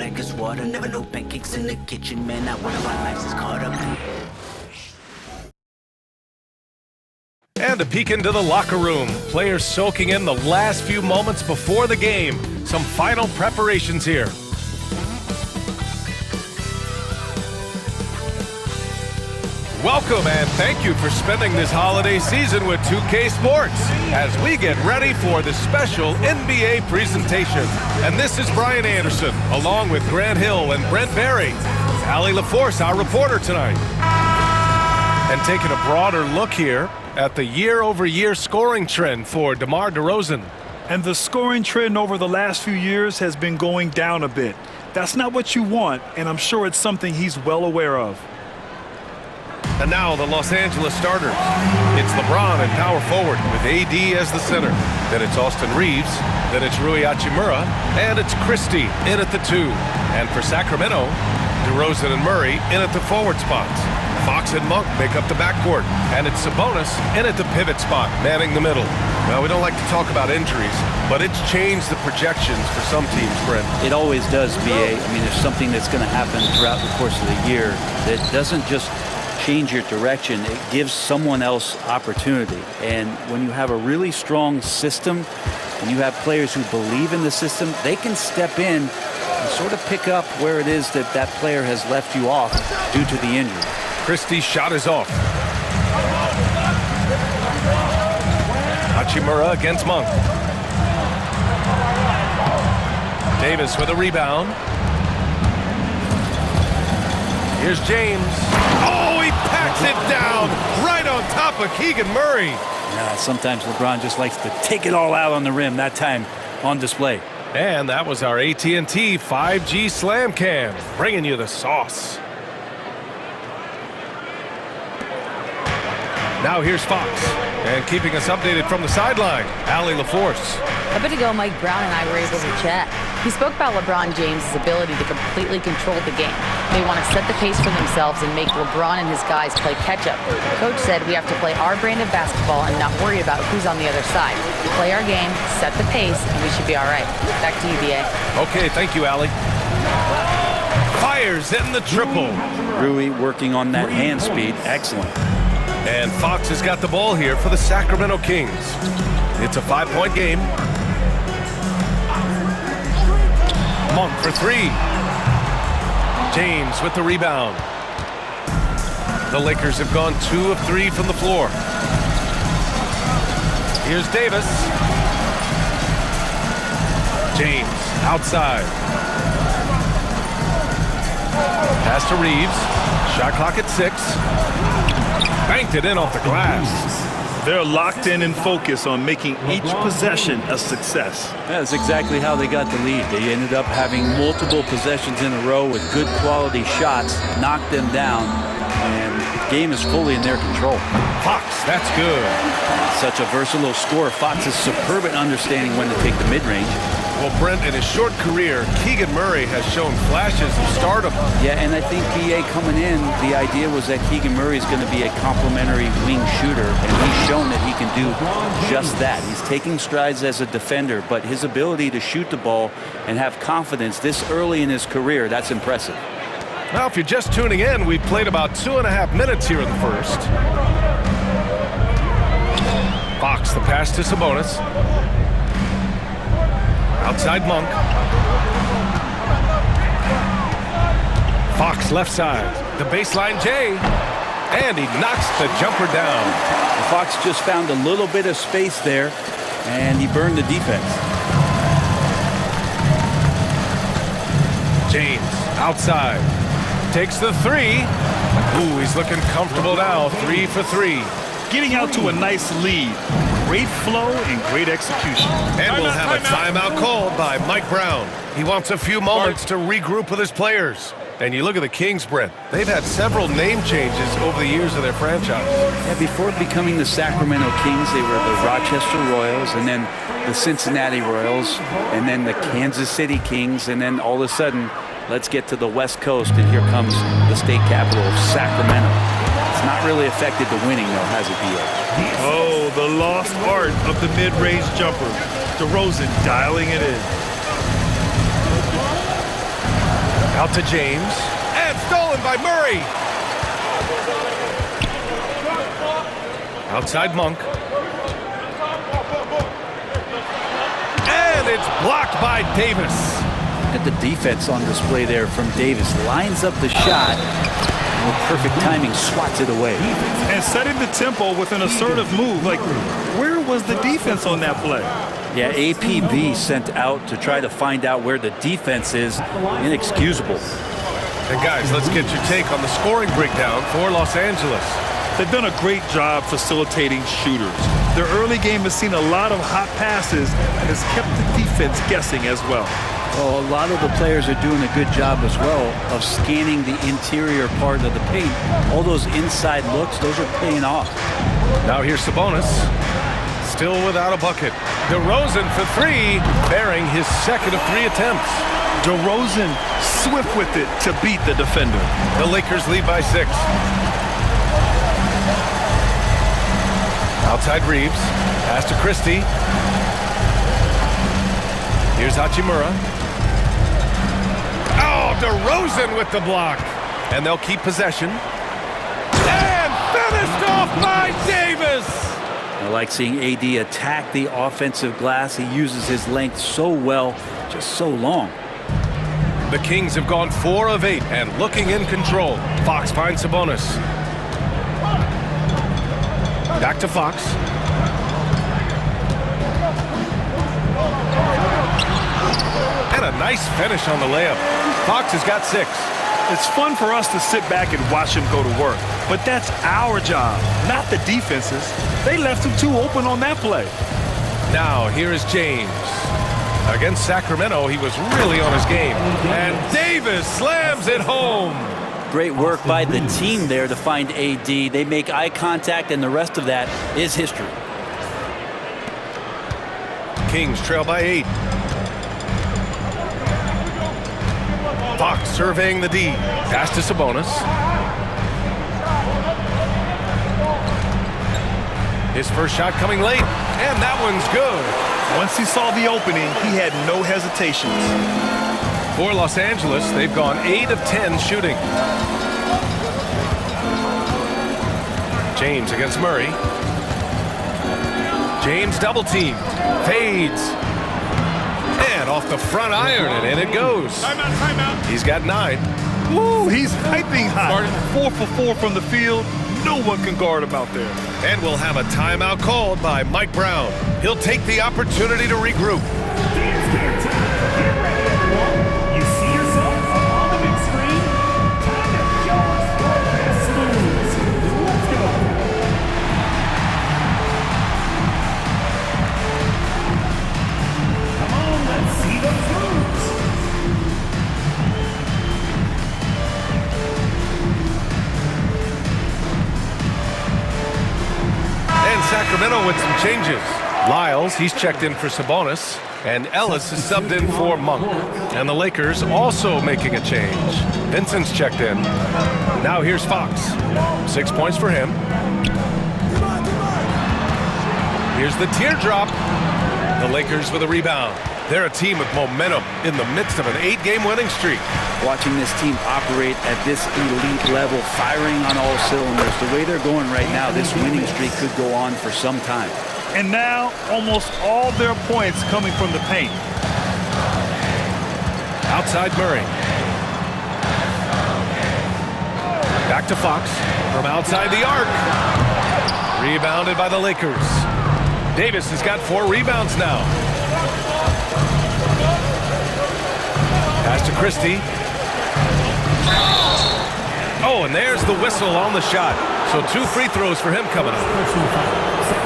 black as water. Never no pancakes in the kitchen, man. Not one of our lives is caught up. And a peek into the locker room. Players soaking in the last few moments before the game. Some final preparations here. Welcome and thank you for spending this holiday season with 2K Sports as we get ready for the special NBA presentation. And this is Brian Anderson, along with Grant Hill and Brent Berry. Allie LaForce, our reporter tonight. And taking a broader look here at the year-over-year scoring trend for DeMar DeRozan. And the scoring trend over the last few years has been going down a bit. That's not what you want, and I'm sure it's something he's well aware of. And now the Los Angeles starters. It's LeBron in power forward with AD as the center. Then it's Austin Reeves. Then it's Rui Hachimura. And it's Christie in at the 2. And for Sacramento, DeRozan and Murray in at the forward spots. Fox and Monk make up the backcourt. And it's Sabonis in at the pivot spot, manning the middle. Well, we don't like to talk about injuries, but it's changed the projections for some teams, Brent. It always does, BA. I mean, there's something that's going to happen throughout the course of the year that doesn't just change your direction. It gives someone else opportunity. And when you have a really strong system and you have players who believe in the system, they can step in and sort of pick up where it is that that player has left you off due to the injury. Christie's shot is off. Hachimura against Monk. Davis with a rebound. Here's James. Oh, he packs it down right on top of Keegan Murray. Yeah, sometimes LeBron just likes to take it all out on the rim, that time on display. And that was our AT&T 5G Slam Cam, bringing you the sauce. Now here's Fox, and keeping us updated from the sideline, Allie LaForce. A bit ago, Mike Brown and I were able to chat. He spoke about LeBron James' ability to completely control the game. They want to set the pace for themselves and make LeBron and his guys play catch-up. Coach said we have to play our brand of basketball and not worry about who's on the other side. Play our game, set the pace, and we should be all right. Back to you, BA. Okay, thank you, Allie. Fires in the triple. Rui working on that hand speed. Excellent. And Fox has got the ball here for the Sacramento Kings. It's a 5-point game. Monk for 3. James with the rebound. The Lakers have gone 2 of 3 from the floor. Here's Davis. James outside. Pass to Reeves. Shot clock at 6. Banked it in off the glass. They're locked in and focused on making each possession a success. That's exactly how they got the lead. They ended up having multiple possessions in a row with good quality shots, knocked them down, and the game is fully in their control. Fox, that's good. Such a versatile scorer. Fox is superb at understanding when to take the mid-range. Well, Brent, in his short career, Keegan Murray has shown flashes of stardom. Yeah, and I think BA coming in, the idea was that Keegan Murray is going to be a complimentary wing shooter, and he's shown that he can do just that. He's taking strides as a defender, but his ability to shoot the ball and have confidence this early in his career, that's impressive. Now, if you're just tuning in, we've played about 2.5 minutes here in the first. Fox, the pass to Sabonis. Outside Monk. Fox left side. The baseline J. And he knocks the jumper down. Fox just found a little bit of space there, and he burned the defense. James outside. Takes the 3. Ooh, he's looking comfortable now. 3 for 3. Getting out to a nice lead. Great flow and great execution. And we'll have a timeout called by Mike Brown. He wants a few moments to regroup with his players. And you look at the Kings, Brent. They've had several name changes over the years of their franchise. Yeah, before becoming the Sacramento Kings, they were the Rochester Royals, and then the Cincinnati Royals, and then the Kansas City Kings, and then all of a sudden, let's get to the West Coast, and here comes the state capital of Sacramento. It's not really affected the winning, though, has it, BA? Oh, the lost art of the mid-range jumper. DeRozan dialing it in. Out to James. And stolen by Murray. Outside Monk. And it's blocked by Davis. At the defense on display there from Davis. Lines up the shot. And with perfect timing, swats it away. And setting the tempo with an assertive move. Like, where was the defense on that play? Yeah, APB sent out to try to find out where the defense is. Inexcusable. And guys, let's get your take on the scoring breakdown for Los Angeles. They've done a great job facilitating shooters. Their early game has seen a lot of hot passes and has kept the defense guessing as well. Well, a lot of the players are doing a good job as well of scanning the interior part of the paint. All those inside looks, those are paying off. Now here's Sabonis. Still without a bucket. DeRozan for three, bearing his second of 3 attempts. DeRozan swift with it to beat the defender. The Lakers lead by 6. Outside Reeves. Pass to Christie. Here's Hachimura. Oh, DeRozan with the block. And they'll keep possession. And finished off by Davis. I like seeing AD attack the offensive glass. He uses his length so well, just so long. The Kings have gone 4 of 8 and looking in control. Fox finds Sabonis. Back to Fox. And a nice finish on the layup. Fox has got 6. It's fun for us to sit back and watch him go to work, but that's our job, not the defense's. They left him too open on that play. Now here is James. Against Sacramento, he was really on his game. And Davis slams it home. Great work by the team there to find AD. They make eye contact, and the rest of that is history. Kings trail by 8. Fox surveying the D. Pass to Sabonis. His first shot coming late, and that one's good. Once he saw the opening, he had no hesitations. For Los Angeles, they've gone 8 of 10 shooting. James against Murray. James double team. Fades. And off the front iron, and in it goes. Timeout. He's got 9. Woo, he's piping hot. 4 for 4 from the field. No one can guard him out there. And we'll have a timeout called by Mike Brown. He'll take the opportunity to regroup. You see yourself on the big screen? Time to show us your best moves. Let's go. Come on, let's see those moves. And Sacramento with some changes. Lyles, he's checked in for Sabonis. And Ellis is subbed in for Monk. And the Lakers also making a change. Vincent's checked in. Now here's Fox. 6 points for him. Here's the teardrop. The Lakers with a rebound. They're a team with momentum in the midst of an 8-game winning streak. Watching this team operate at this elite level, firing on all cylinders, the way they're going right now, this winning streak could go on for some time. And now, almost all their points coming from the paint. Outside Murray. Back to Fox from outside the arc. Rebounded by the Lakers. Davis has got 4 rebounds now. Pass to Christie. Oh, and there's the whistle on the shot. So 2 free throws for him coming up.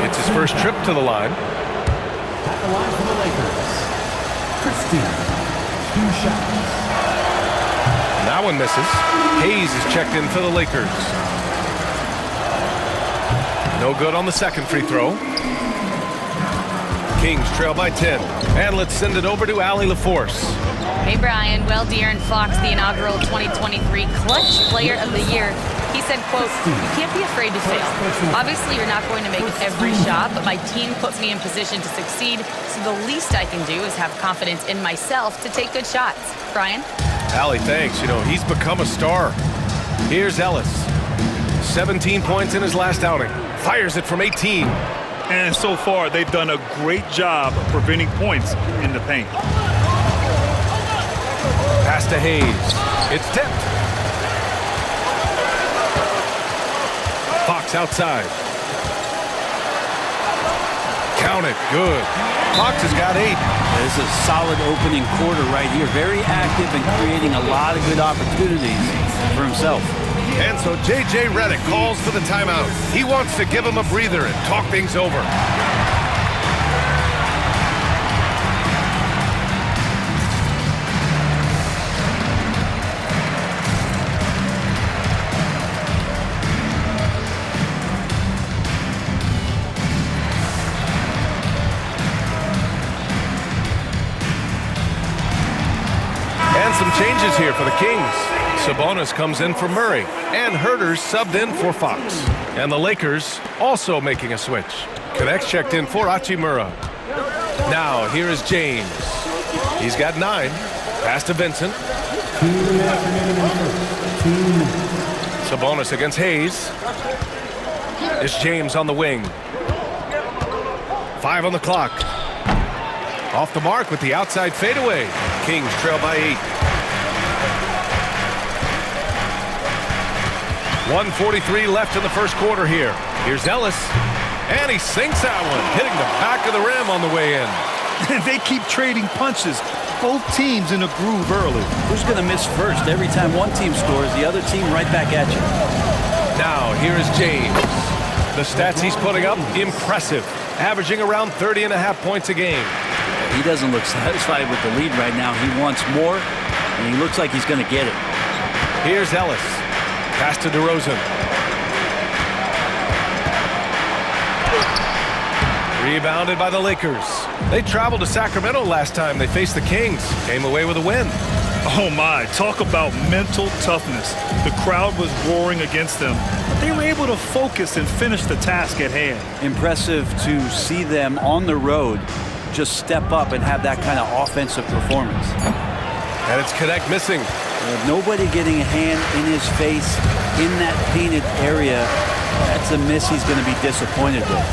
It's his first trip to the line. At the line for the Lakers, Christie, 2 shots. That one misses. Hayes is checked in for the Lakers. No good on the second free throw. Kings trail by 10. And let's send it over to Allie LaForce. Hey, Brian. Well, De'Aaron Fox, the inaugural 2023 Clutch Player of the Year. He said, quote, "You can't be afraid to fail. Obviously, you're not going to make every shot, but my team puts me in position to succeed, so the least I can do is have confidence in myself to take good shots." Brian? Allie, thanks. You know, he's become a star. Here's Ellis. 17 points in his last outing. Fires it from 18. And so far, they've done a great job of preventing points in the paint. Pass to Hayes. It's tipped. Fox outside. Count it. Good. Fox has got 8. This is a solid opening quarter right here. Very active and creating a lot of good opportunities for himself. And so J.J. Redick calls for the timeout. He wants to give him a breather and talk things over. And some changes here for the Kings. Sabonis comes in for Murray, and Herter's subbed in for Fox. And the Lakers also making a switch. Connects checked in for Hachimura. Now, here is James. He's got 9. Pass to Vincent. Sabonis against Hayes. It's James on the wing. 5 on the clock. Off the mark with the outside fadeaway. Kings trail by 8. 1:43 left in the first quarter here. Here's Ellis, and he sinks that one, hitting the back of the rim on the way in. They keep trading punches. Both teams in a groove early. Who's going to miss first? Every time one team scores, the other team right back at you. Now, here is James. The stats he's putting up, impressive. Averaging around 30.5 points a game. He doesn't look satisfied with the lead right now. He wants more, and he looks like he's going to get it. Here's Ellis. Pass to DeRozan. Rebounded by the Lakers. They traveled to Sacramento last time they faced the Kings. Came away with a win. Oh my, talk about mental toughness. The crowd was roaring against them, but they were able to focus and finish the task at hand. Impressive to see them on the road just step up and have that kind of offensive performance. And it's Connect missing. With nobody getting a hand in his face in that painted area, that's a miss he's going to be disappointed with.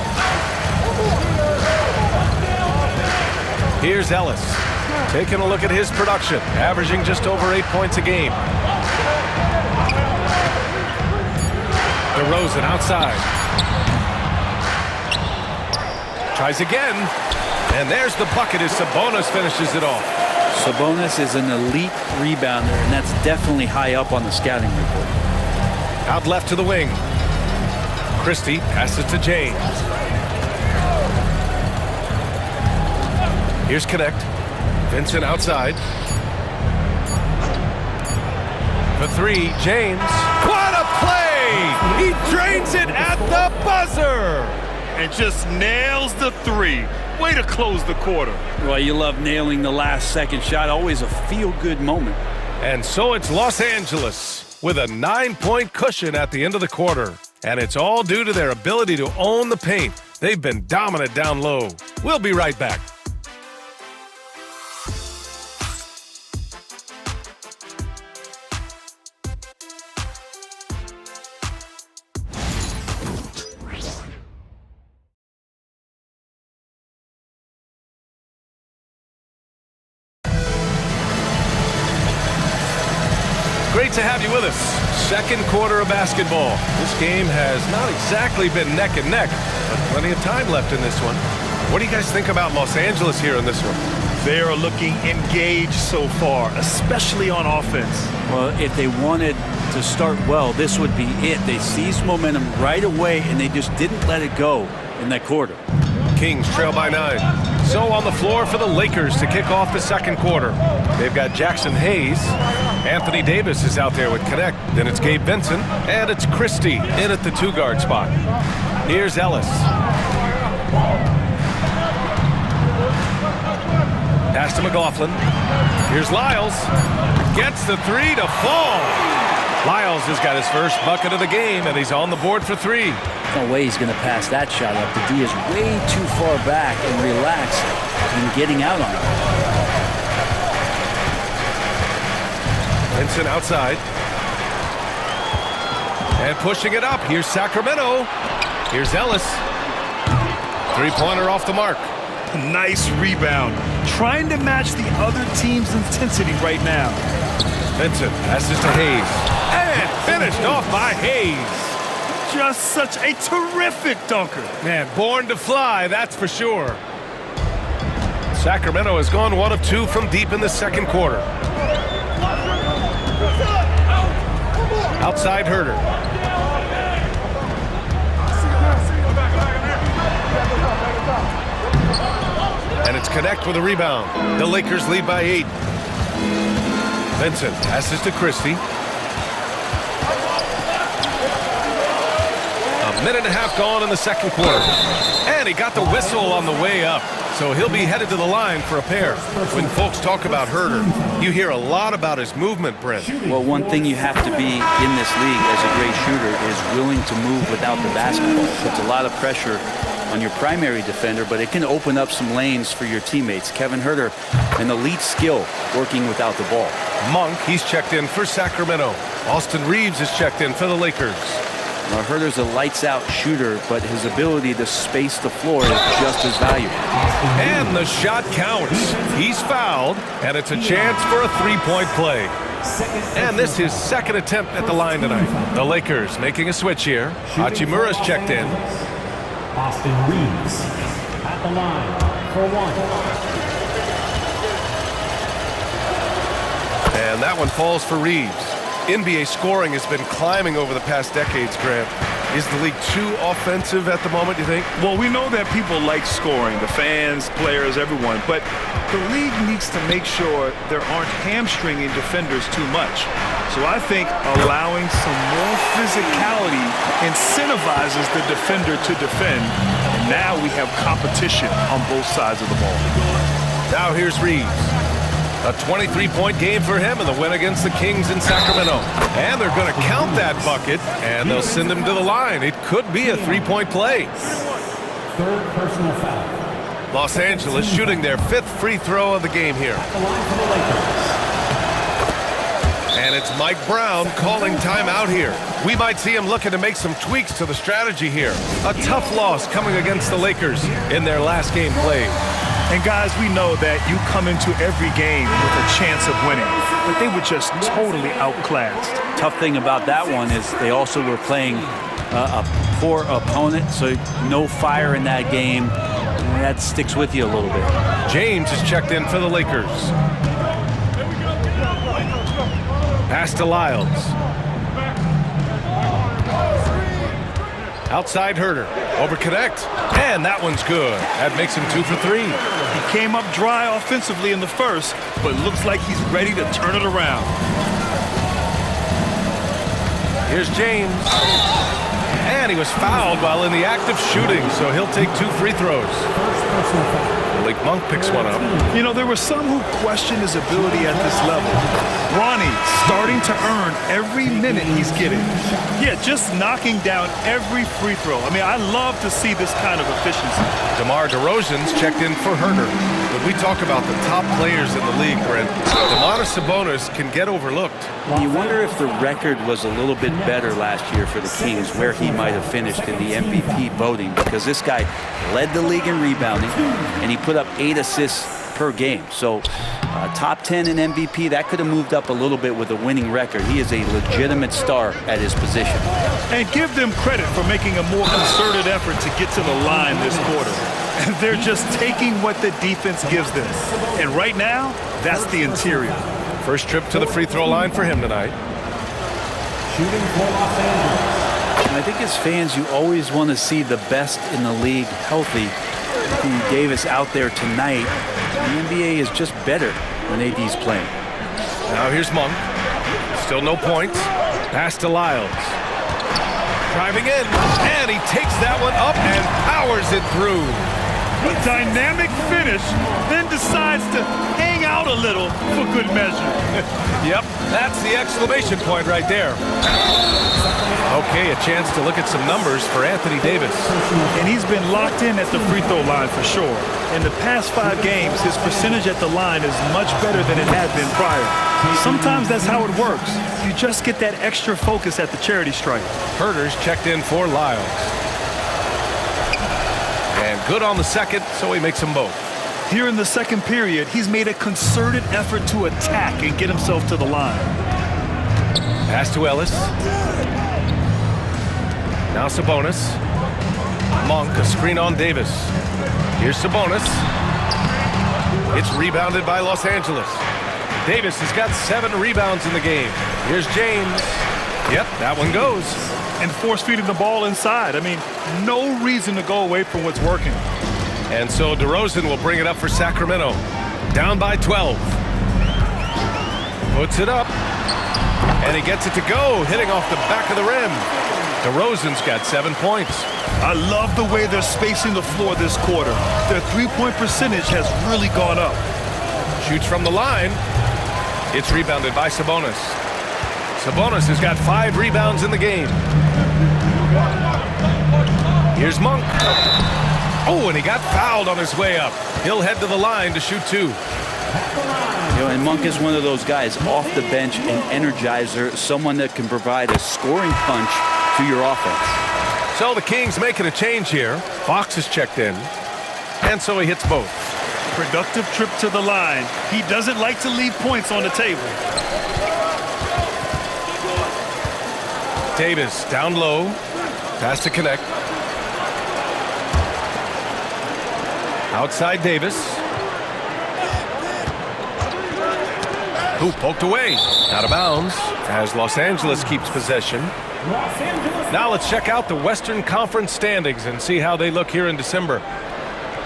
Here's Ellis. Taking a look at his production, averaging just over 8 points a game. DeRozan outside. Tries again. And there's the bucket as Sabonis finishes it off. Sabonis is an elite rebounder, and that's definitely high up on the scouting report. Out left to the wing. Christie passes to James. Here's Connect. Vincent outside. For 3, James. What a play! He drains it at the buzzer! And just nails the 3. Way to close the quarter. Well, you love nailing the last second shot. Always a feel-good moment. And so it's Los Angeles with a 9-point cushion at the end of the quarter. And it's all due to their ability to own the paint. They've been dominant down low. We'll be right back. Great to have you with us. Second quarter of basketball. This game has not exactly been neck and neck, but plenty of time left in this one. What do you guys think about Los Angeles here in this one? They are looking engaged so far, especially on offense. Well, if they wanted to start well, this would be it. They seized momentum right away, and they just didn't let it go in that quarter. Kings trail by 9. So on the floor for the Lakers to kick off the second quarter. They've got Jackson Hayes. Anthony Davis is out there with Connect. Then it's Gabe Vincent. And it's Christie in at the 2-guard spot. Here's Ellis. Pass to McLaughlin. Here's Lyles. Gets the 3 to fall. Lyles has got his first bucket of the game, and he's on the board for 3. No way he's going to pass that shot up. The D is way too far back and relaxed and getting out on it. Vincent outside. And pushing it up. Here's Sacramento. Here's Ellis. Three-pointer off the mark. Nice rebound. Trying to match the other team's intensity right now. Vincent passes to Hayes. And finished off by Hayes. Just such a terrific dunker. Man, born to fly, that's for sure. Sacramento has gone 1 of 2 from deep in the second quarter. Outside Herter. And it's Connect with a rebound. The Lakers lead by 8. Vincent passes to Christie. A minute and a half gone in the second quarter. And he got the whistle on the way up. So he'll be headed to the line for a pair. When folks talk about Herter, you hear a lot about his movement, Brent. Well, one thing you have to be in this league as a great shooter is willing to move without the basketball. It puts a lot of pressure on your primary defender, but it can open up some lanes for your teammates. Kevin Herter, an elite skill working without the ball. Monk, he's checked in for Sacramento. Austin Reeves is checked in for the Lakers. Now, Herter's a lights-out shooter, but his ability to space the floor is just as valuable. And the shot counts. He's fouled, and it's a chance for a three-point play. And this is his second attempt at the line tonight. The Lakers making a switch here. Hachimura's checked in. Austin Reeves at the line for 1. And that one falls for Reeves. NBA scoring has been climbing over the past decades, Grant. Is the league too offensive at the moment, you think? Well, we know that people like scoring, the fans, players, everyone, but the league needs to make sure there aren't hamstringing defenders too much. So I think allowing some more physicality incentivizes the defender to defend. And now we have competition on both sides of the ball. Now here's Reeves. A 23-point game for him in the win against the Kings in Sacramento. And they're going to count that bucket, and they'll send him to the line. It could be a three-point play. Third personal foul. Los Angeles shooting their 5th free throw of the game here. At the line for the Lakers. And it's Mike Brown calling timeout here. We might see him looking to make some tweaks to the strategy here. A tough loss coming against the Lakers in their last game played. And guys, we know that you come into every game with a chance of winning, but they were just totally outclassed. Tough thing about that one is they also were playing a poor opponent, so no fire in that game. And that sticks with you a little bit. James is checked in for the Lakers. Pass to Lyles. Outside Herter. Over Connect. And that one's good. That makes him 2 for 3. He came up dry offensively in the first, but looks like he's ready to turn it around. Here's James. And he was fouled while in the act of shooting, so he'll take 2 free throws. Malik Monk picks one up. You know, there were some who questioned his ability at this level. Ronnie starting to earn every minute he's getting. Yeah, just knocking down every free throw. I mean, I love to see this kind of efficiency. DeMar DeRozan's checked in for Herter. When we talk about the top players in the league, Brent, Domantas Sabonis can get overlooked. You wonder if the record was a little bit better last year for the Kings, where he might have finished in the MVP voting, because this guy led the league in rebounding, and he put up 8 assists per game. So top 10 in MVP, that could have moved up a little bit with a winning record. He is a legitimate star at his position. And give them credit for making a more concerted effort to get to the line this quarter. And they're just taking what the defense gives them. And right now, that's the interior. First trip to the free throw line for him tonight. Shooting for Los Angeles. And I think as fans, you always want to see the best in the league healthy. Anthony Davis out there tonight. The NBA is just better when AD's playing. Now here's Monk. Still no points. Pass to Lyles. Driving in, and he takes that one up and powers it through. A dynamic finish, then decides to hang out a little for good measure. Yep, that's the exclamation point right there. Okay, a chance to look at some numbers for Anthony Davis. And he's been locked in at the free throw line for sure. In the past 5 games, his percentage at the line is much better than it had been prior. Sometimes that's how it works. You just get that extra focus at the charity stripe. Herter's checked in for Lyles. And good on the second, so he makes them both. Here in the second period, he's made a concerted effort to attack and get himself to the line. Pass to Ellis. Now Sabonis. Monk, a screen on Davis. Here's Sabonis. It's rebounded by Los Angeles. Davis has got 7 rebounds in the game. Here's James. Yep, that one goes. And force-feeding the ball inside. I mean, no reason to go away from what's working. And so DeRozan will bring it up for Sacramento. Down by 12. Puts it up. And he gets it to go, hitting off the back of the rim. DeRozan's got 7 points. I love the way they're spacing the floor this quarter. Their three-point percentage has really gone up. Shoots from the line. It's rebounded by Sabonis. Sabonis has got 5 rebounds in the game. Here's Monk. Oh, and he got fouled on his way up. He'll head to the line to shoot 2. And Monk is one of those guys off the bench, an energizer, someone that can provide a scoring punch to your offense. So the Kings making a change here. Fox is checked in, and so he hits both. Productive trip to the line. He doesn't like to leave points on the table. Davis down low. Pass to connect. Outside Davis. Hoop poked away. Out of bounds as Los Angeles keeps possession. Now let's check out the Western Conference standings and see how they look here in December.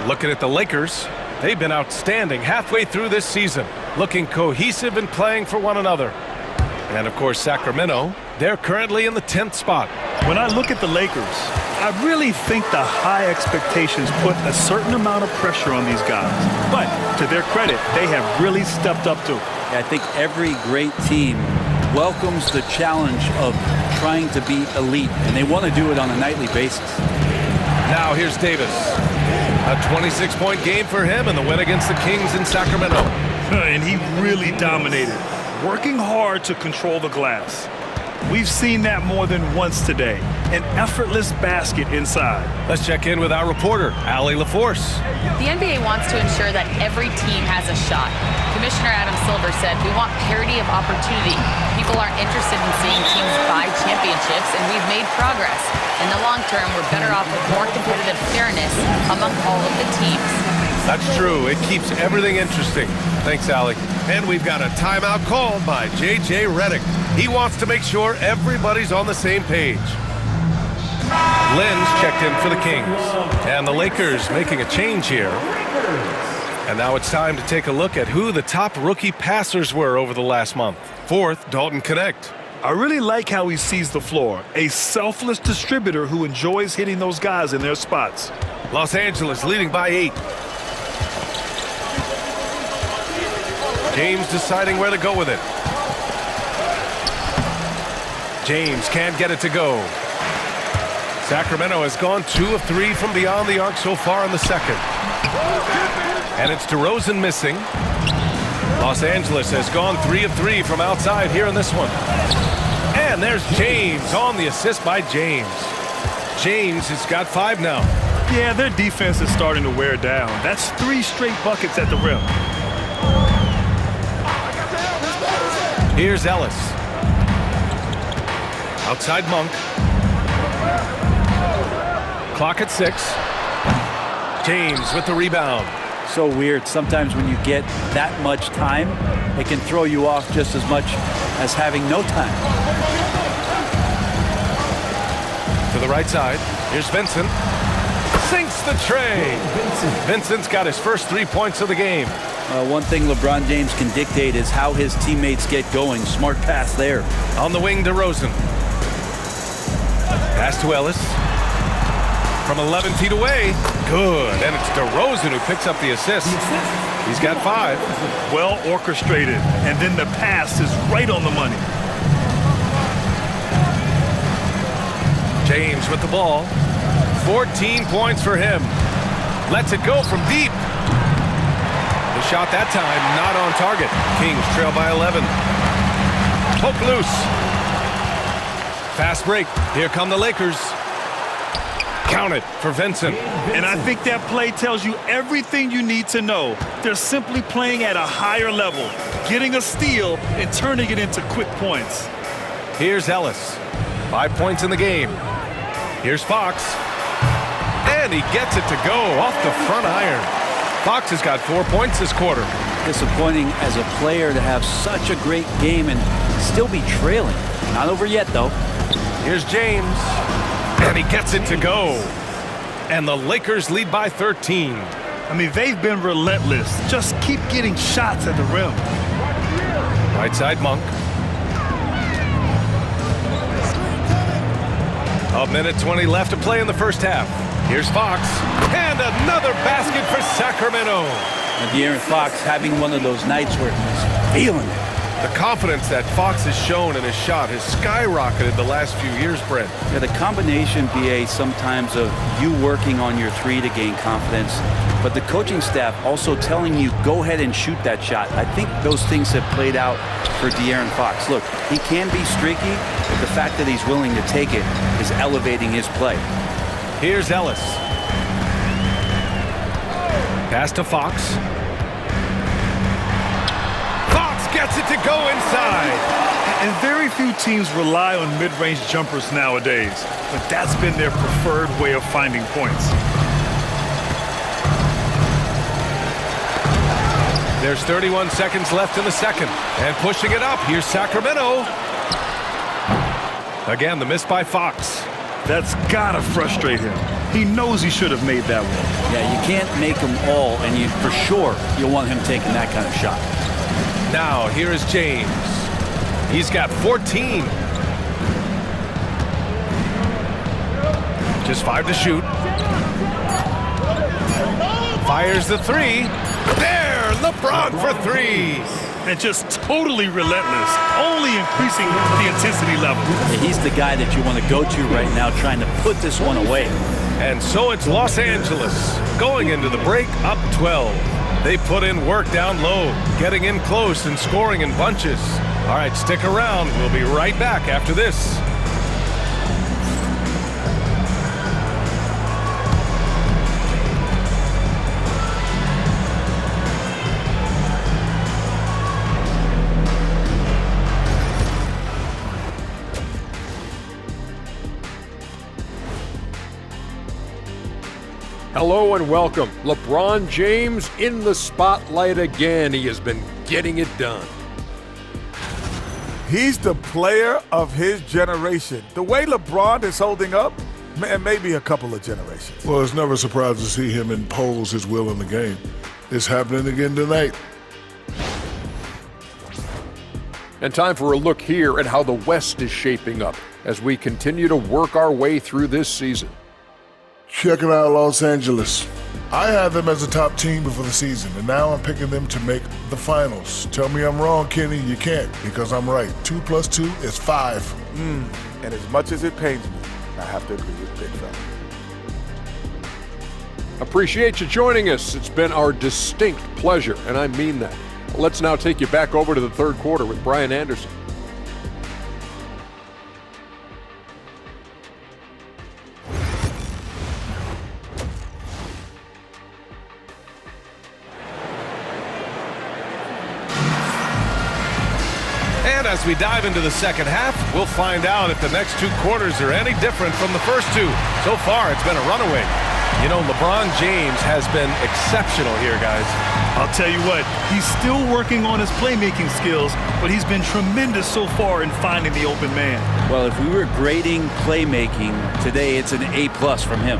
Looking at the Lakers, they've been outstanding halfway through this season, looking cohesive and playing for one another. And of course, Sacramento, they're currently in the 10th spot. When I look at the Lakers, I really think the high expectations put a certain amount of pressure on these guys. But to their credit, they have really stepped up to it. I think every great team welcomes the challenge of trying to be elite, and they want to do it on a nightly basis. Now here's Davis. A 26-point game for him in the win against the Kings in Sacramento. And he really dominated, working hard to control the glass. We've seen that more than once today. An effortless basket inside. Let's check in with our reporter, Allie LaForce. The NBA wants to ensure that every team has a shot. Commissioner Adam Silver said, "We want parity of opportunity. People aren't interested in seeing teams buy championships, and we've made progress. In the long term, we're better off with more competitive fairness among all of the teams." That's true. It keeps everything interesting. Thanks, Allie. And we've got a timeout called by J.J. Redick. He wants to make sure everybody's on the same page. Lynn's checked in for the Kings. And the Lakers making a change here. And now it's time to take a look at who the top rookie passers were over the last month. 4th, Dalton Connect. I really like how he sees the floor. A selfless distributor who enjoys hitting those guys in their spots. Los Angeles leading by 8. James deciding where to go with it. James can't get it to go. Sacramento has gone 2 of 3 from beyond the arc so far in the second. And it's DeRozan missing. Los Angeles has gone 3 of 3 from outside here in this one. And there's James on the assist by James. James has got 5 now. Yeah, their defense is starting to wear down. That's 3 straight buckets at the rim. Here's Ellis. Outside Monk. Clock at 6. James with the rebound. So weird. Sometimes when you get that much time, it can throw you off just as much as having no time. To the right side. Here's Vincent. Sinks the tray. Vincent's got his first 3 points of the game. One thing LeBron James can dictate is how his teammates get going. Smart pass there. On the wing, DeRozan. Pass to Ellis. From 11 feet away. Good. And it's DeRozan who picks up the assist. He's got 5. Well orchestrated, and then the pass is right on the money. James with the ball. 14 points for him. Lets it go from deep. The shot that time not on target. Kings trail by 11. Poke loose. Fast break. Here come the Lakers. Count it for Vincent. And I think that play tells you everything you need to know. They're simply playing at a higher level, getting a steal and turning it into quick points. Here's Ellis. 5 points in the game. Here's Fox. And he gets it to go off the front iron. Fox has got 4 points this quarter. Disappointing as a player to have such a great game and still be trailing. Not over yet, though. Here's James. And he gets it to go. And the Lakers lead by 13. I mean, they've been relentless. Just keep getting shots at the rim. Right side, Monk. A minute 20 left to play in the first half. Here's Fox. And another basket for Sacramento. And De'Aaron Fox having one of those nights where he's feeling it. The confidence that Fox has shown in his shot has skyrocketed the last few years, Brent. Yeah, the combination, BA, sometimes of you working on your three to gain confidence, but the coaching staff also telling you, go ahead and shoot that shot. I think those things have played out for De'Aaron Fox. Look, he can be streaky, but the fact that he's willing to take it is elevating his play. Here's Ellis. Pass to Fox. Gets it to go inside. And very few teams rely on mid-range jumpers nowadays, but that's been their preferred way of finding points. There's 31 seconds left in the second. And pushing it up, here's Sacramento. Again, the miss by Fox. That's gotta frustrate him. He knows he should have made that one. Yeah, you can't make them all, and you for sure you'll want him taking that kind of shot. Now, here is James. He's got 14. Just 5 to shoot. Fires the 3. There, LeBron for 3. And just totally relentless, only increasing the intensity level. Yeah, he's the guy that you want to go to right now, trying to put this one away. And so it's Los Angeles going into the break up 12. They put in work down low, getting in close and scoring in bunches. All right, stick around. We'll be right back after this. Hello and welcome. LeBron James in the spotlight again. He has been getting it done. He's the player of his generation. The way LeBron is holding up, man, maybe a couple of generations. Well, it's never a surprise to see him impose his will in the game. It's happening again tonight. And time for a look here at how the West is shaping up as we continue to work our way through this season. Check it out, Los Angeles. I had them as a top team before the season, and now I'm picking them to make the finals. Tell me I'm wrong, Kenny. You can't, because I'm right. 2 + 2 is 5. And as much as it pains me, I have to agree with Big Fella. Appreciate you joining us. It's been our distinct pleasure, and I mean that. Let's now take you back over to the third quarter with Brian Anderson. And as we dive into the second half, we'll find out if the next 2 quarters are any different from the first 2. So far, it's been a runaway. You know, LeBron James has been exceptional here, guys. I'll tell you what, he's still working on his playmaking skills, but he's been tremendous so far in finding the open man. Well, if we were grading playmaking today, it's an A+ from him.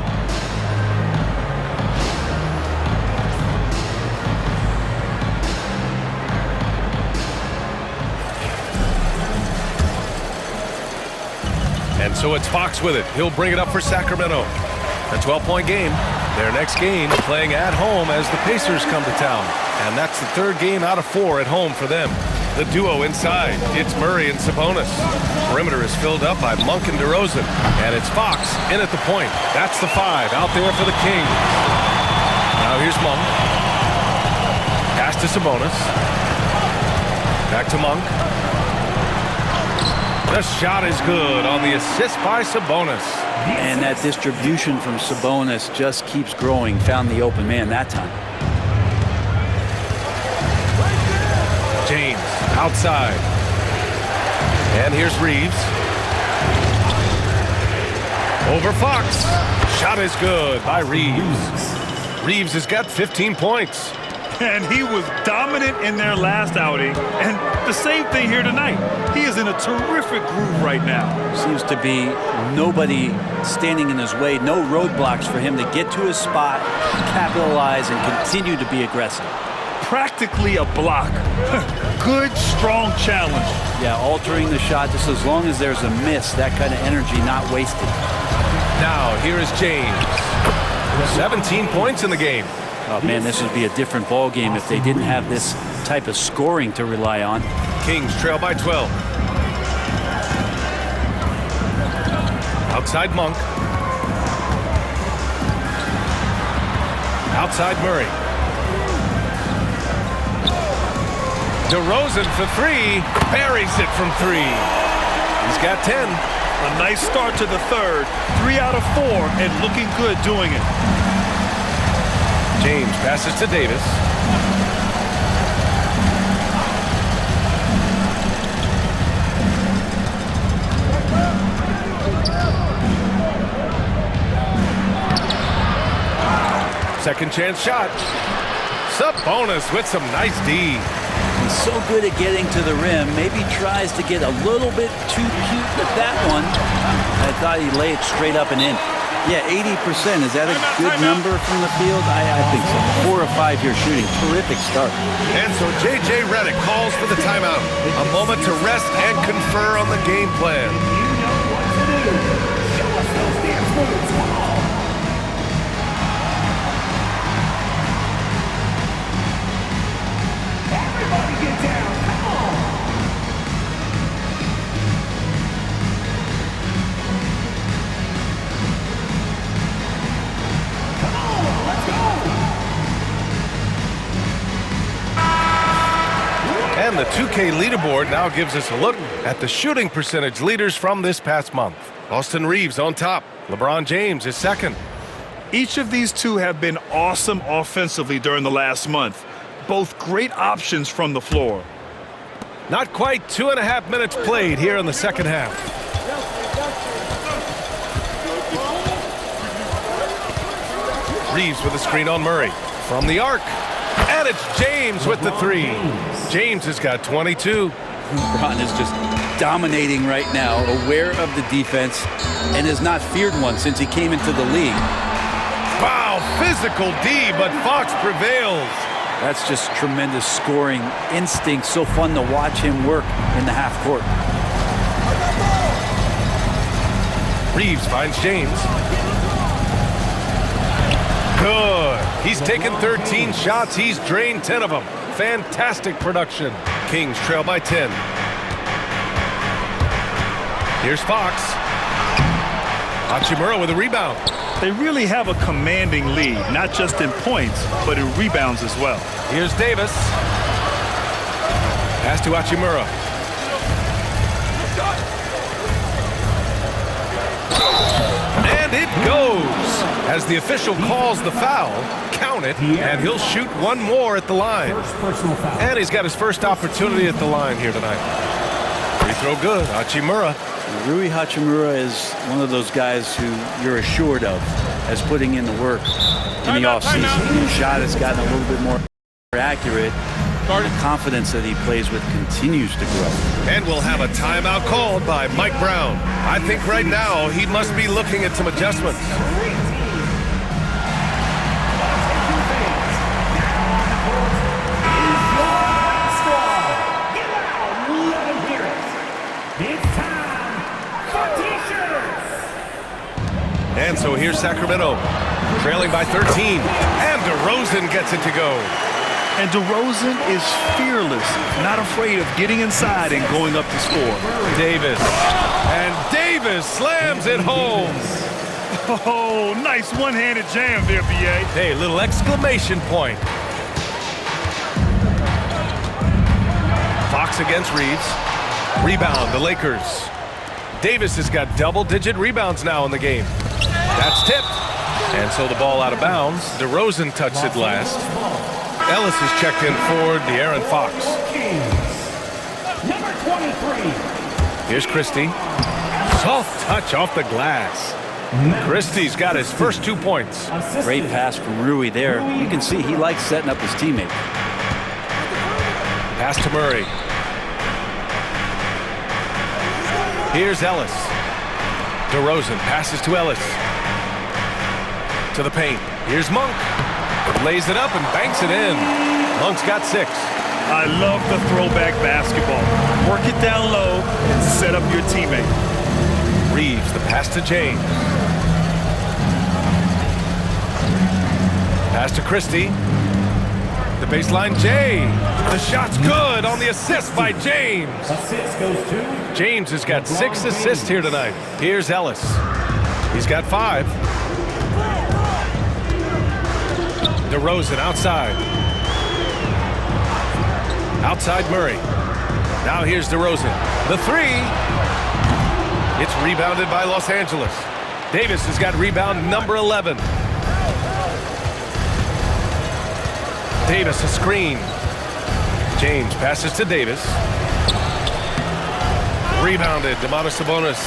And so it's Fox with it. He'll bring it up for Sacramento. A 12-point game. Their next game playing at home as the Pacers come to town. And that's the third game out of 4 at home for them. The duo inside, it's Murray and Sabonis. Perimeter is filled up by Monk and DeRozan. And it's Fox in at the point. That's the 5 out there for the Kings. Now here's Monk. Pass to Sabonis. Back to Monk. The shot is good on the assist by Sabonis. And that distribution from Sabonis just keeps growing. Found the open man that time. James outside. And here's Reeves. Over Fox. Shot is good by Reeves. Reeves has got 15 points. And he was dominant in their last outing. And the same thing here tonight. He is in a terrific groove right now. Seems to be nobody standing in his way. No roadblocks for him to get to his spot, capitalize, and continue to be aggressive. Practically a block. Good, strong challenge. Yeah, altering the shot just as long as there's a miss. That kind of energy not wasted. Now, here is James. 17 points in the game. Oh, man, this would be a different ball game if they didn't have this type of scoring to rely on. Kings trail by 12. Outside Monk. Outside Murray. DeRozan for 3. Buries it from 3. He's got 10. A nice start to the third. 3 out of 4 and looking good doing it. James passes to Davis. Second chance shot. Sabonis with some nice D. He's so good at getting to the rim. Maybe tries to get a little bit too cute with that one. I thought he laid it straight up and in. Yeah, 80%. Is that a good number from the field? I think so. 4 of 5 here shooting. Terrific start. And so J.J. Redick calls for the timeout. A moment to rest and confer on the game plan. You know what to do. Show us those dance moves. Come on. Everybody get down. Come on. Come on. Let's go. And the 2K leaderboard now gives us a look at the shooting percentage leaders from this past month. Austin Reeves on top. LeBron James is second. Each of these two have been awesome offensively during the last month. Both great options from the floor. Not quite 2.5 minutes played here in the second half. Reeves with a screen on Murray. From the arc. And it's James with the 3. James has got 22. LeBron is just dominating right now, aware of the defense, and has not feared one since he came into the league. Wow, physical D, but Fox prevails. That's just tremendous scoring instinct. So fun to watch him work in the half court. Reeves finds James. Good. He's taken 13 shots. He's drained 10 of them. Fantastic production. Kings trail by 10. Here's Fox. Hachimura with a rebound. They really have a commanding lead, not just in points, but in rebounds as well. Here's Davis. Pass to Hachimura. And it goes. As the official calls the foul, count it, and he'll shoot one more at the line. And he's got his first opportunity at the line here tonight. Free throw good. Hachimura. Rui Hachimura is one of those guys who you're assured of as putting in the work in the offseason. His shot has gotten a little bit more accurate. The confidence that he plays with continues to grow. And we'll have a timeout called by Mike Brown. I think right now he must be looking at some adjustments. And so here's Sacramento, trailing by 13, and DeRozan gets it to go. And DeRozan is fearless, not afraid of getting inside and going up to score. Davis. And Davis slams it home. Oh, nice one-handed jam there, B.A. Hey, little exclamation point. Fox against Reeves. Rebound, the Lakers. Davis has got double-digit rebounds now in the game. That's tipped. And so the ball out of bounds. DeRozan touched it last. Ellis is checked in for De'Aaron Fox. Number 23. Here's Christie. Soft touch off the glass. Christie's got his first 2 points. Great pass from Rui there. You can see he likes setting up his teammate. Pass to Murray. Here's Ellis. DeRozan passes to Ellis. To the paint. Here's Monk. Lays it up and banks it in. Monk's got 6. I love the throwback basketball. Work it down low and set up your teammate. Reeves, the pass to James. Pass to Christie. The baseline, Jay. The shot's good on the assist by James. Assist goes to James has got 6 assists here tonight. Here's Ellis. He's got 5. DeRozan outside. Outside Murray. Now here's DeRozan. The 3. It's rebounded by Los Angeles. Davis has got rebound number 11. Davis a screen. James passes to Davis. Rebounded, Domantas Sabonis.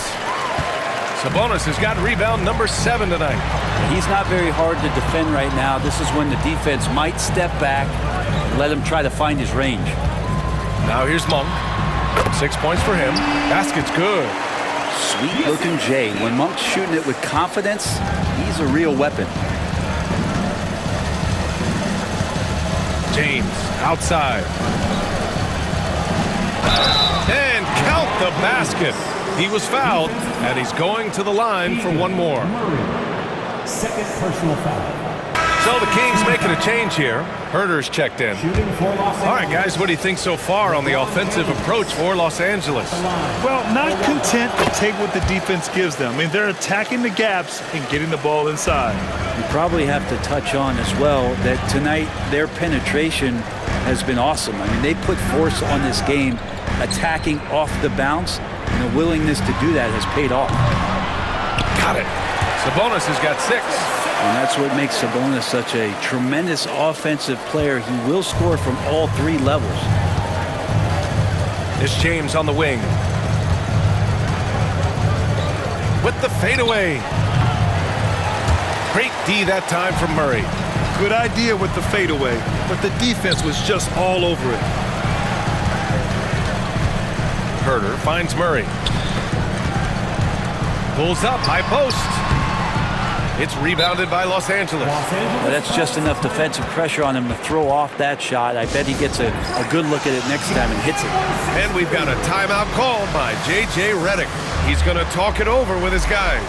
Sabonis has got rebound number 7 tonight. He's not very hard to defend right now. This is when the defense might step back and let him try to find his range. Now here's Monk. 6 points for him. Basket's good. Sweet-looking Jay. When Monk's shooting it with confidence, he's a real weapon. James outside. And count the basket. He was fouled, and he's going to the line for one more. second personal foul. So the Kings making a change here. Herter's checked in. Shooting for Los Angeles. All right, guys, what do you think so far on the offensive approach for Los Angeles? Well, not content to take what the defense gives them. I mean, they're attacking the gaps and getting the ball inside. You probably have to touch on as well that tonight their penetration has been awesome. I mean, they put force on this game, attacking off the bounce, and the willingness to do that has paid off. Got it. Sabonis has got 6. And that's what makes Sabonis such a tremendous offensive player. He will score from all 3 levels. It's James on the wing. With the fadeaway. Great D that time from Murray. Good idea with the fadeaway, but the defense was just all over it. Herter finds Murray. Pulls up, high post. It's rebounded by Los Angeles. Well, that's just enough defensive pressure on him to throw off that shot. I bet he gets a good look at it next time and hits it. And we've got a timeout called by J.J. Redick. He's going to talk it over with his guys.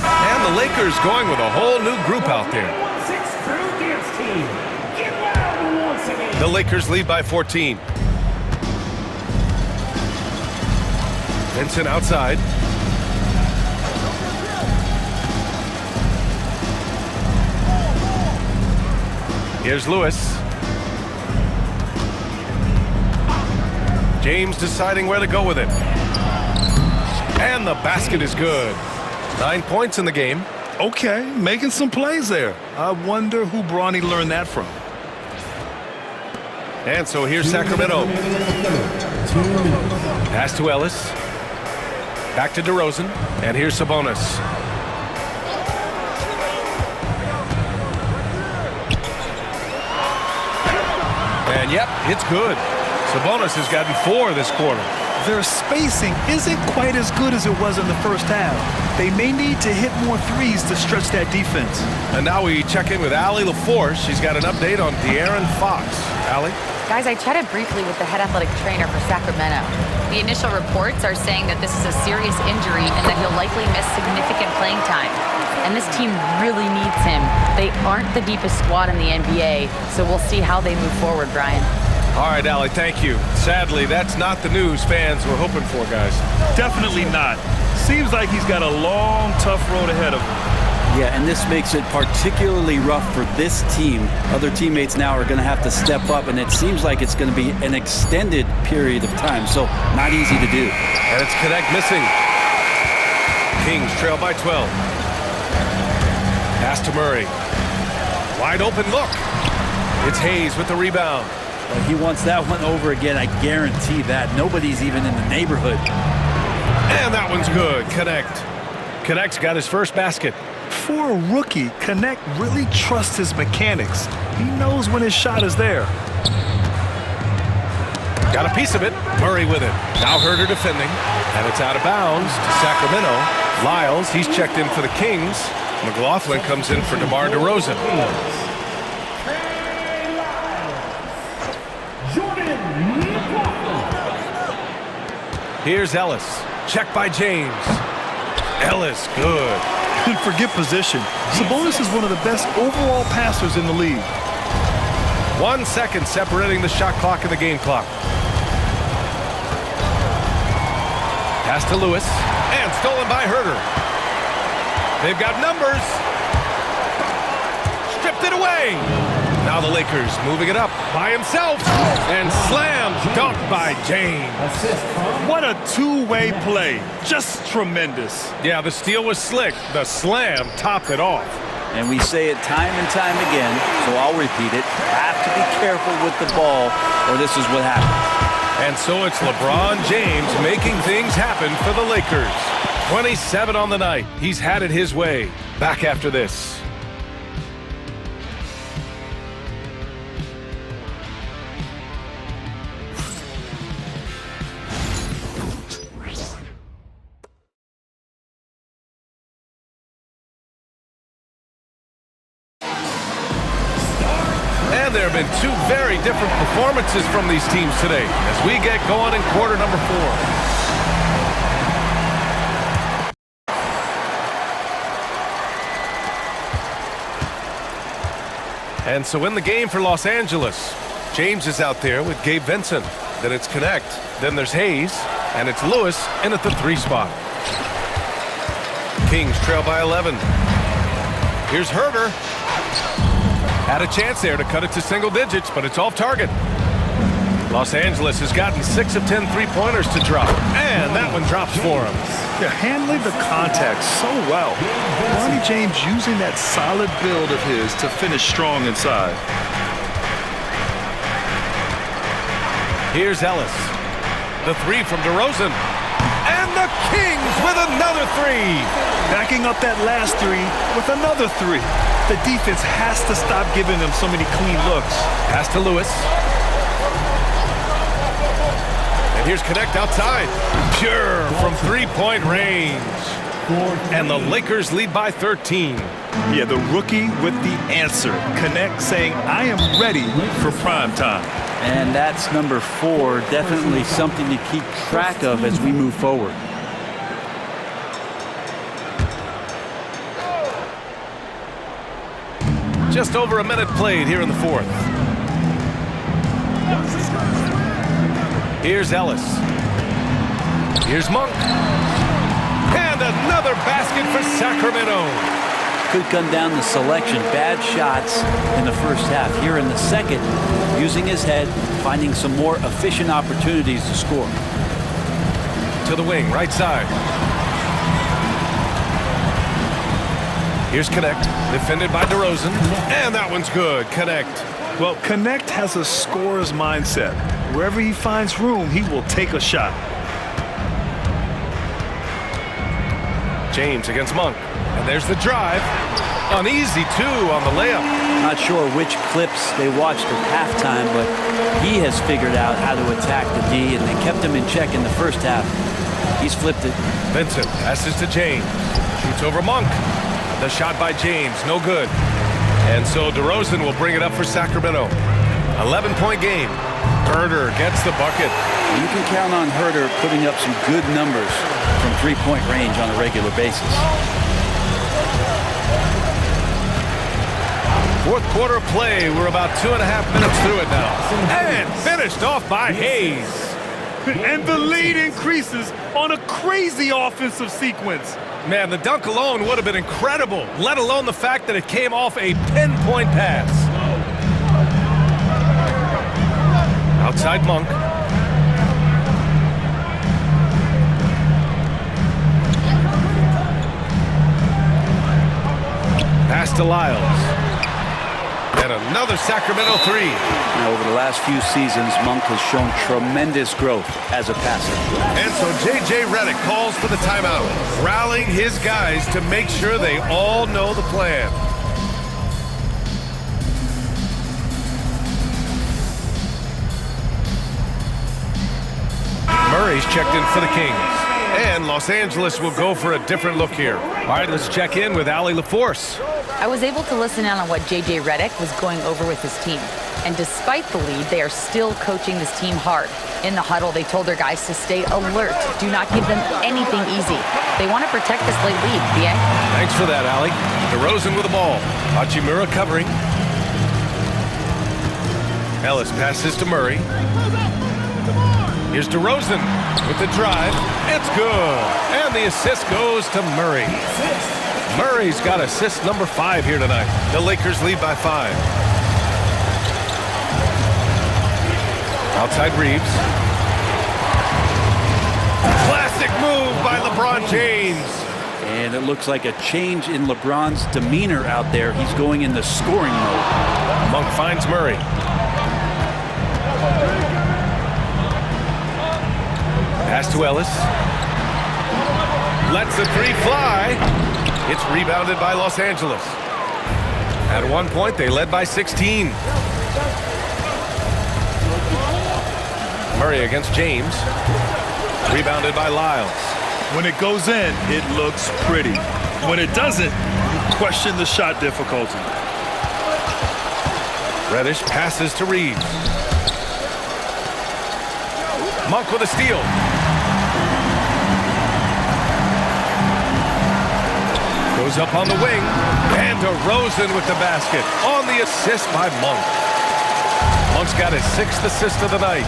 And the Lakers going with a whole new group out there. 1-6 Crew Dance Team. Get loud once again. The Lakers lead by 14. Vincent outside. Here's Lewis. James deciding where to go with it. And the basket is good. 9 points in the game. Okay, making some plays there. I wonder who Bronny learned that from. And so here's Sacramento. Pass to Ellis. Back to DeRozan. And here's Sabonis. And yep, it's good. Sabonis has gotten 4 this quarter. their spacing isn't quite as good as it was in the first half. They may need to hit more threes to stretch that defense. And now we check in with Allie LaForce. She's got an update on De'Aaron Fox. Allie? Guys, I chatted briefly with the head athletic trainer for Sacramento. The initial reports are saying that this is a serious injury and that he'll likely miss significant playing time. And this team really needs him. They aren't the deepest squad in the NBA, so we'll see how they move forward, Brian. All right, Allie, thank you. Sadly, that's not the news fans were hoping for, guys. Definitely not. Seems like he's got a long, tough road ahead of him. Yeah, and this makes it particularly rough for this team. Other teammates now are going to have to step up, and it seems like it's going to be an extended period of time, so not easy to do. And it's Connect missing. Kings trail by 12. Pass to Murray. Wide open look. It's Hayes with the rebound. Well, he wants that one over again, I guarantee that. Nobody's even in the neighborhood. And that one's good. Connect. Connect's got his first basket. For a rookie, Connect really trusts his mechanics. He knows when his shot is there. Got a piece of it. Murray with it. Now Herter defending. And it's out of bounds to Sacramento. Lyles, he's checked in for the Kings. McLaughlin comes in for DeMar DeRozan. Here's Ellis. Check by James. Ellis, good. And forget position. Sabonis is one of the best overall passers in the league. 1 second separating the shot clock and the game clock. Pass to Lewis. And stolen by Herter. They've got numbers. Stripped it away. Now the Lakers moving it up by himself. And slam dunked by James. What a two-way play. Just tremendous. Yeah, the steal was slick. The slam topped it off. And we say it time and time again, so I'll repeat it. Have to be careful with the ball, or this is what happens. And so it's LeBron James making things happen for the Lakers. 27 on the night. He's had it his way. Back after this. And there have been two very different performances from these teams today as we get going in quarter number 4. And so in the game for Los Angeles, James is out there with Gabe Vincent. Then it's Connect. Then there's Hayes. And it's Lewis in at the 3 spot. Kings trail by 11. Here's Herter. Had a chance there to cut it to single digits, but it's off target. Los Angeles has gotten 6 of 10 three-pointers to drop. And that one drops for him. They're handling the contact so well. Bronny James using that solid build of his to finish strong inside. Here's Ellis. The 3 from DeRozan. And the Kings with another 3. Backing up that last 3 with another 3. The defense has to stop giving them so many clean looks. Pass to Lewis. And here's Connect outside. Pure from 3-point range. And the Lakers lead by 13. Yeah, the rookie with the answer. Connect saying, I am ready for prime time. And that's number 4, definitely something to keep track of as we move forward. Just over a minute played here in the 4th. Here's Ellis. Here's Monk. And another basket for Sacramento. Could come down to selection. Bad shots in the first half. Here in the second, using his head, finding some more efficient opportunities to score. To the wing, right side. Here's Connect, defended by DeRozan. And that one's good. Connect. Well, Connect has a scorer's mindset. Wherever he finds room, he will take a shot. James against Monk. And there's the drive. An easy 2 on the layup. Not sure which clips they watched at halftime, but he has figured out how to attack the D, and they kept him in check in the first half. He's flipped it. Vincent passes to James. Shoots over Monk. The shot by James, no good. And so DeRozan will bring it up for Sacramento. 11-point game. Herder gets the bucket. You can count on Herder putting up some good numbers from three-point range on a regular basis. Fourth quarter play. We're about 2.5 minutes through it now. And finished off by Hayes. And the lead increases on a crazy offensive sequence. Man, the dunk alone would have been incredible, let alone the fact that it came off a pinpoint pass. Outside Monk. Pass to Lyles. And another Sacramento 3. Now, over the last few seasons, Monk has shown tremendous growth as a passer. And so J.J. Redick calls for the timeout, rallying his guys to make sure they all know the plan. Murray's checked in for the Kings. And Los Angeles will go for a different look here. All right, let's check in with Allie LaForce. I was able to listen in on what J.J. Redick was going over with his team. And despite the lead, they are still coaching this team hard. In the huddle, they told their guys to stay alert. Do not give them anything easy. They want to protect this late lead, BA. Thanks for that, Allie. DeRozan with the ball. Hachimura covering. Ellis passes to Murray. Here's DeRozan with the drive. It's good. And the assist goes to Murray. Murray's got assist number 5 here tonight. The Lakers lead by 5. Outside Reeves. Classic move by LeBron James. And it looks like a change in LeBron's demeanor out there. He's going in the scoring mode. Monk finds Murray. Pass to Ellis. Lets the 3 fly. It's rebounded by Los Angeles. At one point, they led by 16. Murray against James. Rebounded by Lyles. When it goes in, it looks pretty. When it doesn't, you question the shot difficulty. Reddish passes to Reeves. Monk with a steal. Goes up on the wing. And DeRozan with the basket. On the assist by Monk. Monk's got his 6th assist of the night.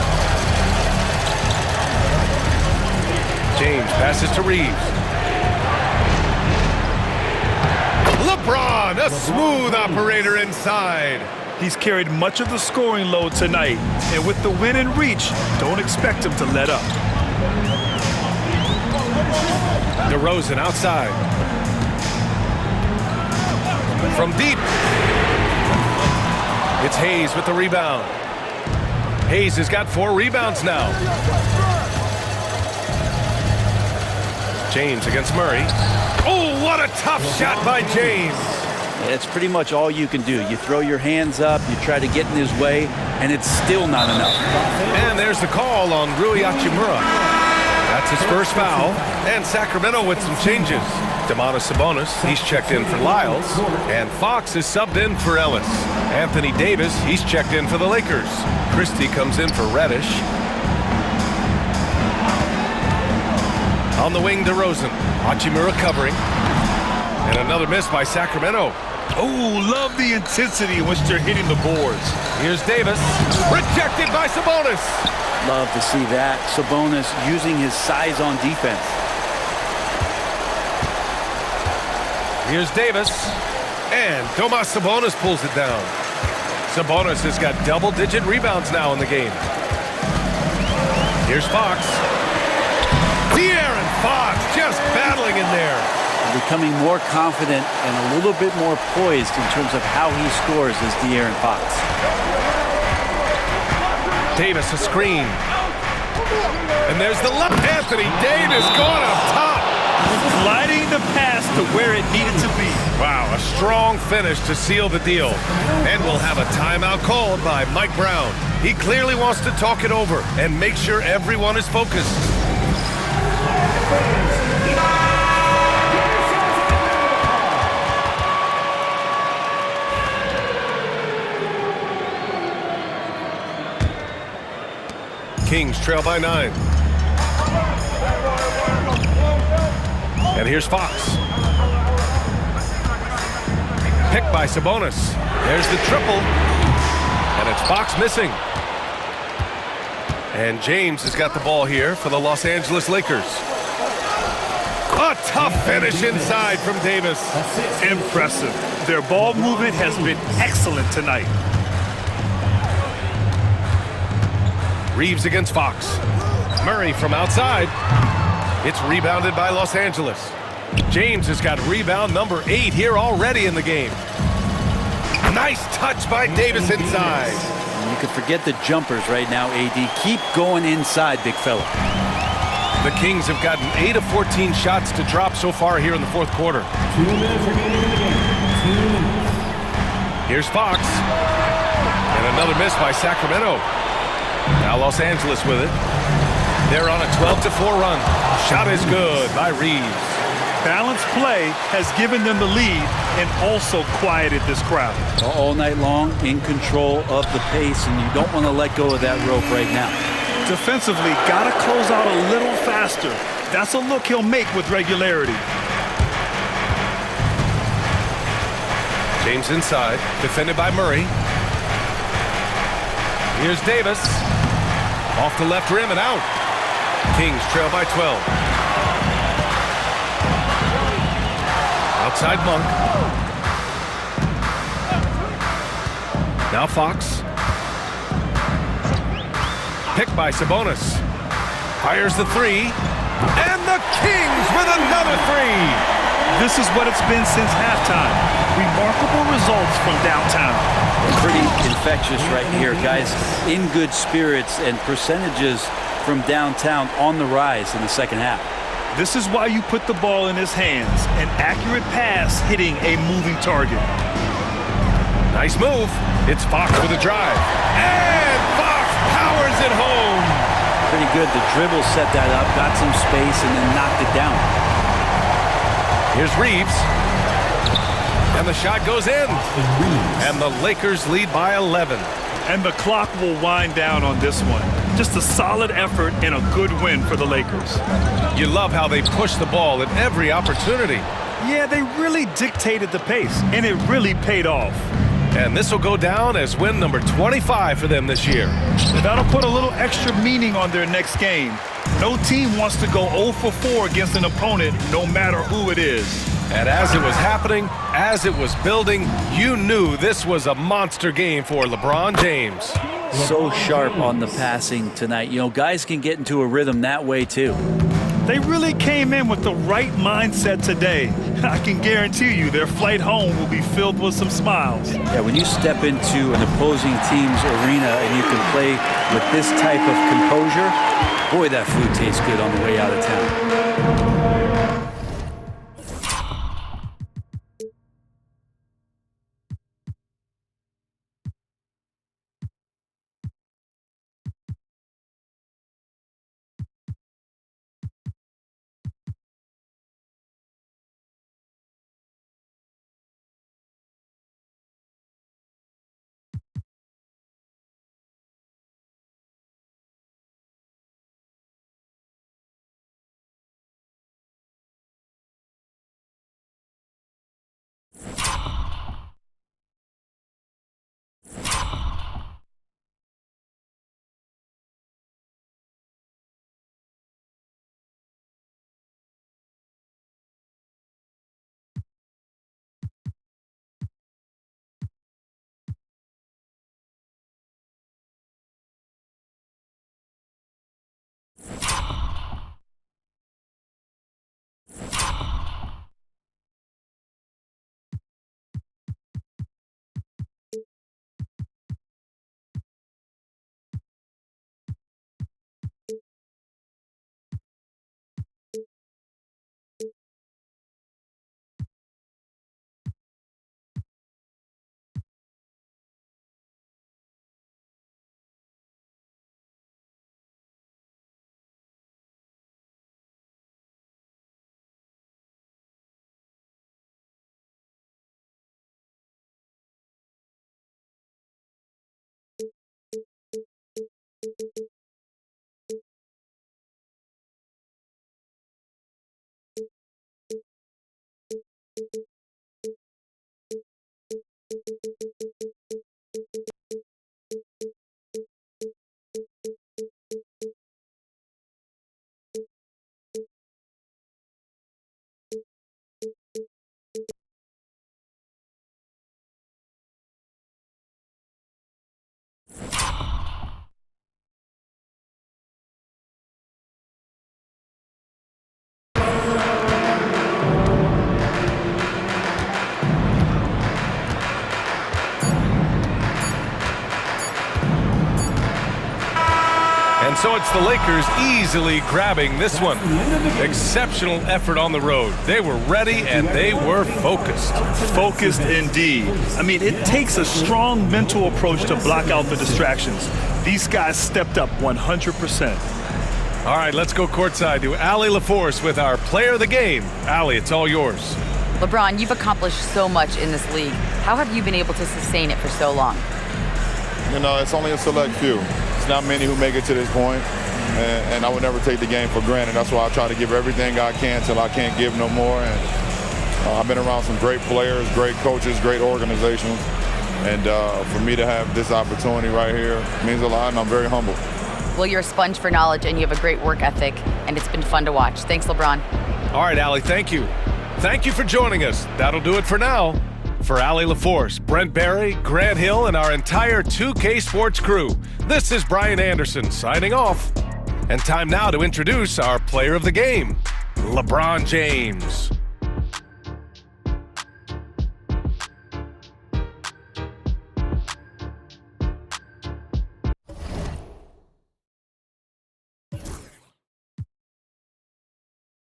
James passes to Reeves. LeBron, a smooth operator inside. He's carried much of the scoring load tonight, and with the win in reach, don't expect him to let up. DeRozan outside. From deep. It's Hayes with the rebound. Hayes has got 4 rebounds now. James against Murray. Oh, what a tough shot by James. It's pretty much all you can do. You throw your hands up, you try to get in his way, and it's still not enough. And there's the call on Rui Hachimura. That's his first foul. And Sacramento with some changes. Domantas Sabonis, he's checked in for Lyles. And Fox is subbed in for Ellis. Anthony Davis, he's checked in for the Lakers. Christie comes in for Reddish. On the wing, DeRozan. Hachimura covering. And another miss by Sacramento. Oh, love the intensity in which they're hitting the boards. Here's Davis. Rejected by Sabonis. Love to see that. Sabonis using his size on defense. Here's Davis. And Domas Sabonis pulls it down. Sabonis has got double-digit rebounds now in the game. Here's Fox. De'Aaron Fox just battling in there. Becoming more confident and a little bit more poised in terms of how he scores is De'Aaron Fox. Davis a screen. And there's the left. Anthony Davis going up top. Sliding the pass to where it needed to be. Wow, a strong finish to seal the deal. And we'll have a timeout called by Mike Brown. He clearly wants to talk it over and make sure everyone is focused. Kings trail by 9. And here's Fox. Picked by Sabonis. There's the triple. And it's Fox missing. And James has got the ball here for the Los Angeles Lakers. A tough finish inside from Davis. Impressive. Their ball movement has been excellent tonight. Reeves against Fox. Murray from outside. It's rebounded by Los Angeles. James has got rebound number 8 here already in the game. Nice touch by Davis inside. You can forget the jumpers right now, AD. Keep going inside, big fella. The Kings have gotten 8 of 14 shots to drop so far here in the fourth quarter. 2 minutes remaining in the game. 2 minutes. Here's Fox. And another miss by Sacramento. Now Los Angeles with it. They're on a 12-4 run. Shot is good by Reeves. Balanced play has given them the lead and also quieted this crowd. All night long, in control of the pace, and you don't want to let go of that rope right now. Defensively, got to close out a little faster. That's a look he'll make with regularity. James inside, defended by Murray. Here's Davis. Off the left rim and out. Kings trail by 12. Outside Monk. Now Fox. Picked by Sabonis. Fires the 3. And the Kings with another 3. This is what it's been since halftime. Remarkable results from downtown. Pretty infectious right here, guys. In good spirits and percentages from downtown on the rise in the second half. This is why you put the ball in his hands. An accurate pass hitting a moving target. Nice move. It's Fox with a drive. And Fox powers it home. Pretty good. The dribble set that up, got some space, and then knocked it down. Here's Reeves. And the shot goes in. And the Lakers lead by 11. And the clock will wind down on this one. Just a solid effort and a good win for the Lakers. You love how they push the ball at every opportunity. Yeah, they really dictated the pace, and it really paid off. And this will go down as win number 25 for them this year. That'll put a little extra meaning on their next game. No team wants to go 0 for 4 against an opponent, no matter who it is. And as it was happening, as it was building, you knew this was a monster game for LeBron James. So sharp on the passing tonight. You know, guys can get into a rhythm that way too. They really came in with the right mindset today. I can guarantee you their flight home will be filled with some smiles. Yeah, when you step into an opposing team's arena and you can play with this type of composure, boy, that food tastes good on the way out of town. And so it's the Lakers easily grabbing this one. Exceptional effort on the road. They were ready and they were focused. Focused indeed. I mean, it takes a strong mental approach to block out the distractions. These guys stepped up 100%. All right, let's go courtside to Allie LaForce with our player of the game. Allie, it's all yours. LeBron, you've accomplished so much in this league. How have you been able to sustain it for so long? You know, it's only a select few. It's not many who make it to this point, and I would never take the game for granted. That's why I try to give everything I can till I can't give no more. And I've been around some great players, great coaches, great organizations, and for me to have this opportunity right here means a lot, and I'm very humbled. Well, you're a sponge for knowledge, and you have a great work ethic, and it's been fun to watch. Thanks, LeBron. All right, Allie, thank you. Thank you for joining us. That'll do it for now. For Allie LaForce, Brent Barry, Grant Hill, and our entire 2K Sports crew, this is Brian Anderson signing off. And time now to introduce our player of the game, LeBron James.